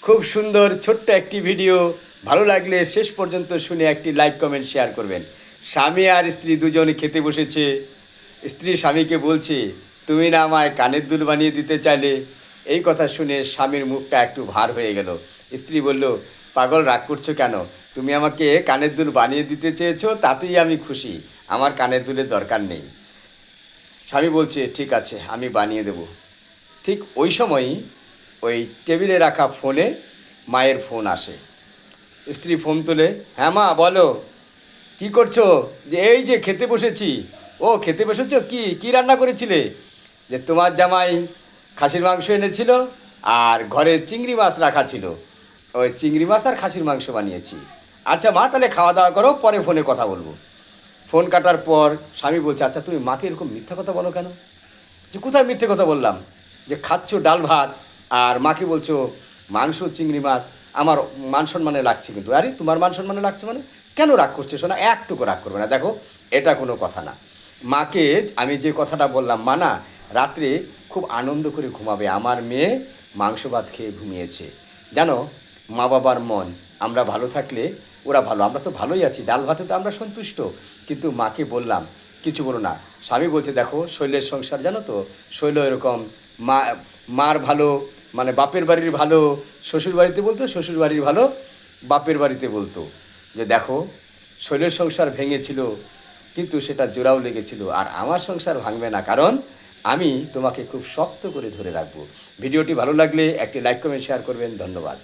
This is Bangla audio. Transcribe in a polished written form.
খুব সুন্দর ছোট্ট একটি ভিডিও। ভালো লাগলে শেষ পর্যন্ত শুনে একটি লাইক কমেন্ট শেয়ার করবেন। স্বামী আর স্ত্রী দুজনে খেতে বসেছে। স্ত্রী স্বামীকে বলছে, তুমি না আমায় কানের দুল বানিয়ে দিতে চাইলে। এই কথা শুনে স্বামীর মুখটা একটু ভার হয়ে গেল। স্ত্রী বলল, পাগল, রাগ করছো কেন? তুমি আমাকে কানের দুল বানিয়ে দিতে চেয়েছো, তাতেই আমি খুশি। আমার কানের দুলের দরকার নেই। স্বামী বলছে, ঠিক আছে, আমি বানিয়ে দেব। ঠিক ওই সময়ই ওই টেবিলে রাখা ফোনে মায়ের ফোন আসে। স্ত্রী ফোন তুলে, হ্যাঁ মা বলো, কি করছো? যে এই যে খেতে বসেছি। ও, খেতে বসেছো? কি কি রান্না করেছিলে? যে তোমার জামাই খাসির মাংস এনেছিল, আর ঘরে চিংড়ি মাছ রাখা ছিল। ওই চিংড়ি মাছ আর খাসির মাংস বানিয়েছি। আচ্ছা মা, তাহলে খাওয়া দাওয়া করো, পরে ফোনে কথা বলবো। ফোন কাটার পর স্বামী বলছে, আচ্ছা তুমি মাকে এরকম মিথ্যা কথা বলো কেন? যে কোথায় মিথ্যে কথা বললাম? যে খাচ্ছ ডাল ভাত আর মাকে বলছো মাংস চিংড়ি মাছ। আমার মান সম্মানে লাগছে কিন্তু। আরে তোমার মান সম্মানে লাগছে মানে? কেন রাগ করছে শোনা? একটুকু রাগ করবে না। দেখো, এটা কোনো কথা না। মাকে আমি যে কথাটা বললাম, মা না রাত্রে খুব আনন্দ করে ঘুমাবে। আমার মেয়ে মাংস ভাত খেয়ে ঘুমিয়েছে। জানো, মা বাবার মন, আমরা ভালো থাকলে ওরা ভালো। আমরা তো ভালোই আছি, ডাল ভাতে তো আমরা সন্তুষ্ট। কিন্তু মাকে বললাম, কিছু বলো না। স্বামী বলছে, দেখো শৈলের সংসার জানো তো, শৈল এরকম মা, মার ভালো মানে বাপের বাড়ির ভালো শ্বশুর বাড়িতে বলতো, শ্বশুর বাড়ির ভালো বাপের বাড়িতে বলতো। যে দেখো, শৈলের সংসার ভেঙেছিল কিন্তু সেটা জোড়াও লেগেছিল, আর আমার সংসার ভাঙবে না, কারণ আমি তোমাকে খুব শক্ত করে ধরে রাখবো। ভিডিওটি ভালো লাগলে একটি লাইক কমেন্ট শেয়ার করবেন। ধন্যবাদ।